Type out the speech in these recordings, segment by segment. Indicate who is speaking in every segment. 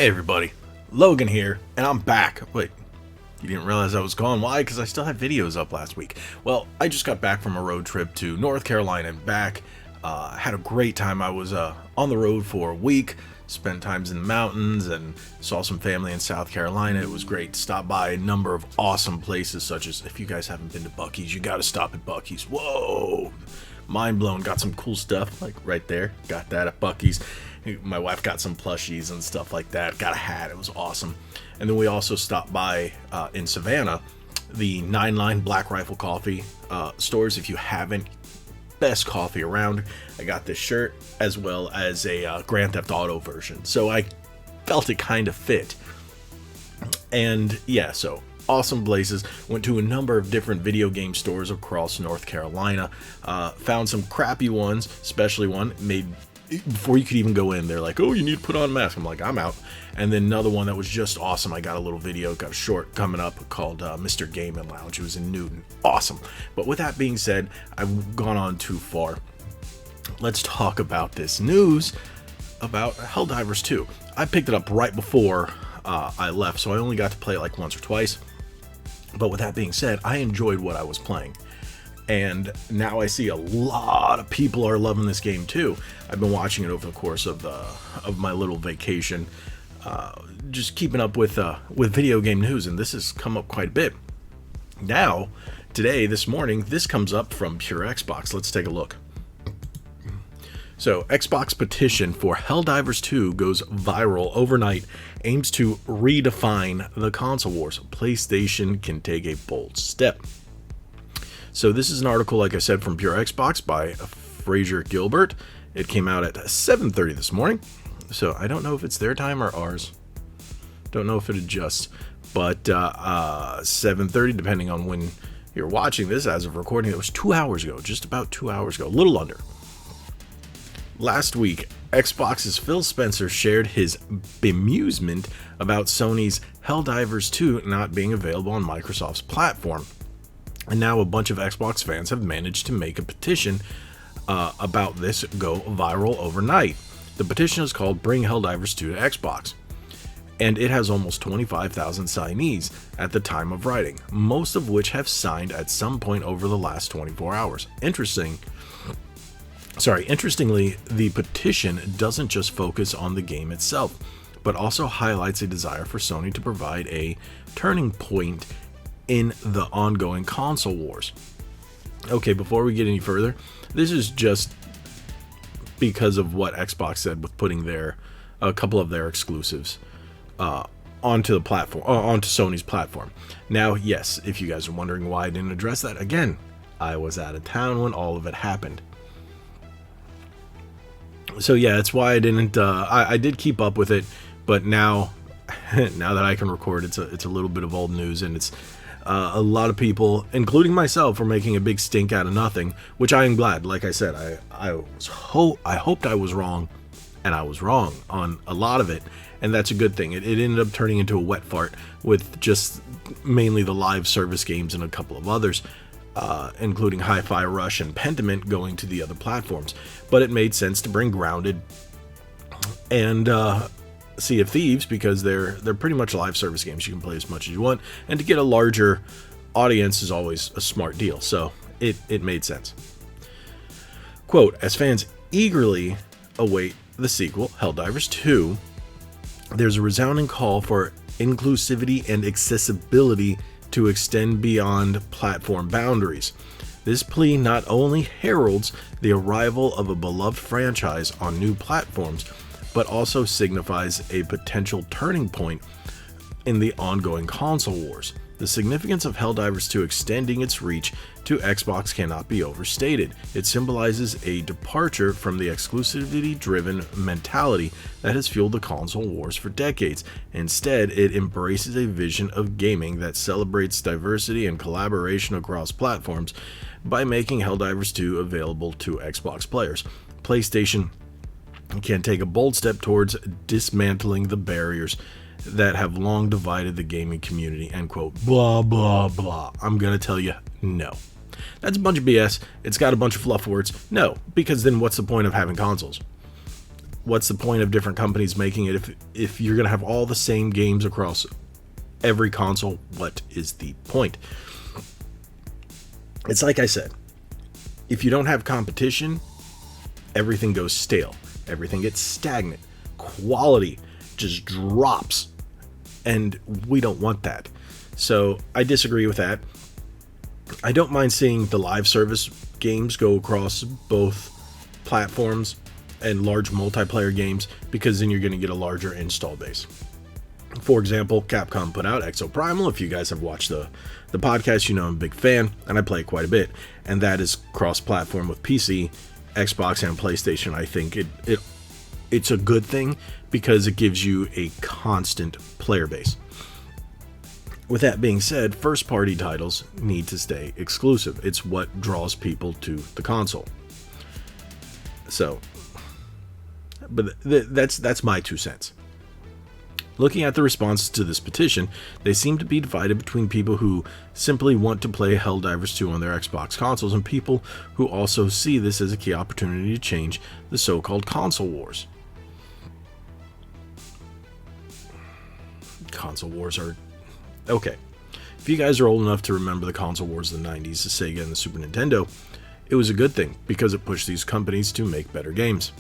Speaker 1: Hey everybody, Logan here, and I'm back. Wait, you didn't realize I was gone? Why? Because I still had videos up last week. Well, I just got back from a road trip to North Carolina and back. Had a great time. I was on the road for a week, spent times in the mountains, and saw some family in South Carolina. It was great. Stopped by a number of awesome places, such as, if you guys haven't been to Buc-ee's, you gotta stop at Buc-ee's. Whoa! Mind blown. Got some cool stuff, like right there. Got that at Buc-ee's. My wife got some plushies and stuff like that. Got a hat. It was awesome. And then we also stopped by in Savannah, the 9 Line Black Rifle Coffee stores. If you haven't, best coffee around. I got this shirt as well as a Grand Theft Auto version, so I felt it kind of fit. And yeah, so awesome places. Went to a number of different video game stores across North Carolina. Found some crappy ones, especially one made before you could even go in. They're like, oh, you need to put on a mask. I'm like, I'm out. And then another one that was just awesome. I got a little video, got a short coming up called Mr. Game and Lounge. It was in Newton. Awesome. But with that being said, I've gone on too far. Let's talk about this news about Helldivers 2. I picked it up right before I left, so I only got to play it like once or twice. But with that being said, I enjoyed what I was playing. And now I see a lot of people are loving this game too. I've been watching it over the course of my little vacation, just keeping up with video game news, and this has come up quite a bit. Now, this morning, this comes up from Pure Xbox. Let's take a look. So, Xbox petition for Helldivers 2 goes viral overnight, aims to redefine the console wars. PlayStation can take a bold step. So this is an article, like I said, from Pure Xbox by Fraser Gilbert. It came out at 7:30 this morning. So I don't know if it's their time or ours. Don't know if it adjusts. But 7:30, depending on when you're watching this, as of recording, it was 2 hours ago, just about 2 hours ago, a little under. Last week, Xbox's Phil Spencer shared his bemusement about Sony's Helldivers 2 not being available on Microsoft's platform. And now a bunch of Xbox fans have managed to make a petition about this go viral overnight. The petition is called Bring Helldivers 2 to Xbox. And it has almost 25,000 signees at the time of writing, most of which have signed at some point over the last 24 hours. Interestingly, the petition doesn't just focus on the game itself, but also highlights a desire for Sony to provide a turning point in the ongoing console wars. Okay, before we get any further, this is just because of what Xbox said with putting a couple of their exclusives onto the platform, onto Sony's platform. Now, yes, if you guys are wondering why I didn't address that, again, I was out of town when all of it happened. So yeah, that's why I didn't. I did keep up with it, but now that I can record, it's a little bit of old news, and it's. A lot of people, including myself, are making a big stink out of nothing, which I am glad. Like I said, I hoped I was wrong, and I was wrong on a lot of it, and that's a good thing. It ended up turning into a wet fart with just mainly the live service games and a couple of others, including Hi-Fi Rush and Pentiment going to the other platforms. But it made sense to bring Grounded and Sea of Thieves, because they're pretty much live service games. You can play as much as you want, and to get a larger audience is always a smart deal, so it made sense. Quote, as fans eagerly await the sequel, Helldivers 2, there's a resounding call for inclusivity and accessibility to extend beyond platform boundaries. This plea not only heralds the arrival of a beloved franchise on new platforms, but also signifies a potential turning point in the ongoing console wars. The significance of Helldivers 2 extending its reach to Xbox cannot be overstated. It symbolizes a departure from the exclusivity-driven mentality that has fueled the console wars for decades. Instead, it embraces a vision of gaming that celebrates diversity and collaboration across platforms by making Helldivers 2 available to Xbox players. PlayStation can take a bold step towards dismantling the barriers that have long divided the gaming community, end quote. Blah, blah, blah. I'm gonna tell you, no. That's a bunch of BS. It's got a bunch of fluff words. No, because then what's the point of having consoles? what's the point of different companies making it if you're going to have all the same games across every console? What is the point? It's like I said, if you don't have competition, everything goes stale. Everything gets stagnant. Quality just drops. And we don't want that. So I disagree with that. I don't mind seeing the live service games go across both platforms and large multiplayer games, because then you're going to get a larger install base. For example, Capcom put out Exo Primal. If you guys have watched the podcast, you know I'm a big fan, and I play it quite a bit. And that is cross-platform with PC, Xbox, and PlayStation. I think it's a good thing because it gives you a constant player base. With that being said, first-party titles need to stay exclusive. It's what draws people to the console. So, but that's my 2 cents. Looking at the responses to this petition, they seem to be divided between people who simply want to play Helldivers 2 on their Xbox consoles and people who also see this as a key opportunity to change the so-called console wars. Console wars are... Okay, if you guys are old enough to remember the console wars of the 90s, the Sega and the Super Nintendo, it was a good thing because it pushed these companies to make better games.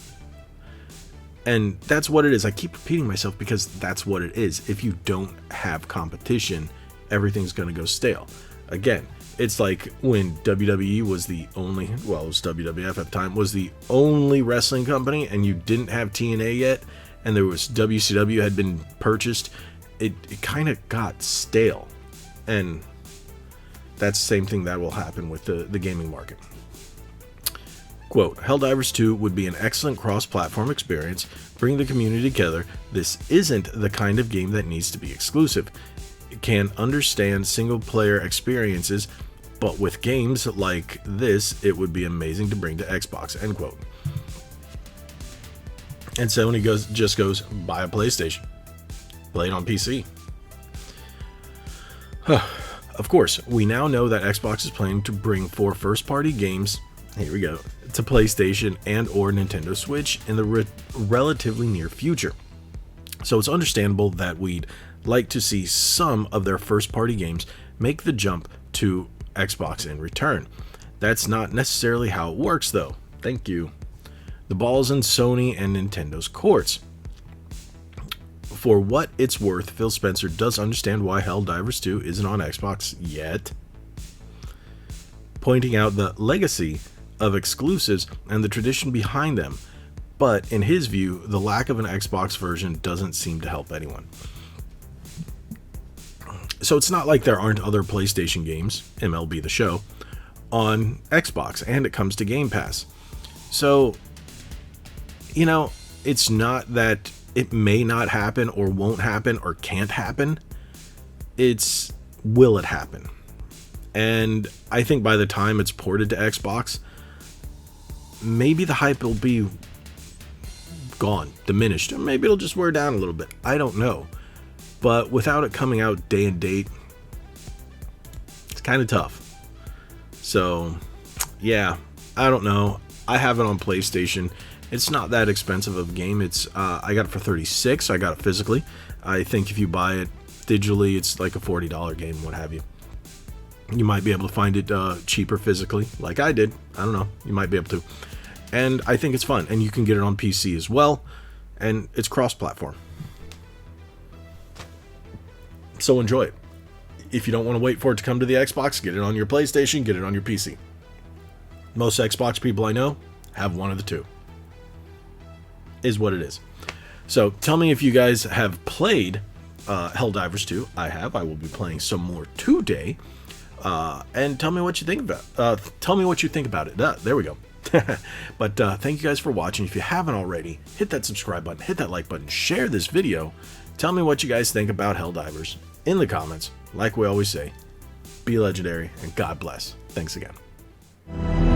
Speaker 1: And that's what it is. I keep repeating myself because that's what it is. If you don't have competition, everything's going to go stale. Again, it's like when WWE was the only, well, it was WWF at the time, was the only wrestling company, and you didn't have TNA yet, and there was WCW had been purchased, it kind of got stale. And that's the same thing that will happen with the gaming market. Quote, Helldivers 2 would be an excellent cross-platform experience, bring the community together. This isn't the kind of game that needs to be exclusive. It can understand single-player experiences, but with games like this, it would be amazing to bring to Xbox, end quote. And Sony just goes, buy a PlayStation. Play it on PC. Of course, we now know that Xbox is planning to bring 4 first-party games, here we go, to PlayStation and or Nintendo Switch in the relatively near future. So it's understandable that we'd like to see some of their first-party games make the jump to Xbox in return. That's not necessarily how it works, though. Thank you. The ball's in Sony and Nintendo's courts. For what it's worth, Phil Spencer does understand why Helldivers 2 isn't on Xbox yet, pointing out the legacy of exclusives and the tradition behind them. But in his view, the lack of an Xbox version doesn't seem to help anyone. So it's not like there aren't other PlayStation games, MLB The Show, on Xbox, and it comes to Game Pass. So, you know, it's not that it may not happen or won't happen or can't happen. It's, will it happen? And I think by the time it's ported to Xbox, maybe the hype will be gone, diminished, or maybe it'll just wear down a little bit. I don't know. But without it coming out day and date, it's kind of tough. So, yeah, I don't know. I have it on PlayStation. It's not that expensive of a game. It's I got it for $36. I got it physically. I think if you buy it digitally, it's like a $40 game, what have you. You might be able to find it cheaper physically, like I did. I don't know. You might be able to. And I think it's fun. And you can get it on PC as well. And it's cross-platform. So enjoy it. If you don't want to wait for it to come to the Xbox, get it on your PlayStation, get it on your PC. Most Xbox people I know have one of the two. Is what it is. So tell me if you guys have played Helldivers 2. I have. I will be playing some more today. And tell me what you think about. Tell me what you think about it. There we go. But thank you guys for watching. If you haven't already, hit that subscribe button, hit that like button, share this video. Tell me what you guys think about Helldivers in the comments. Like we always say, be legendary and God bless. Thanks again.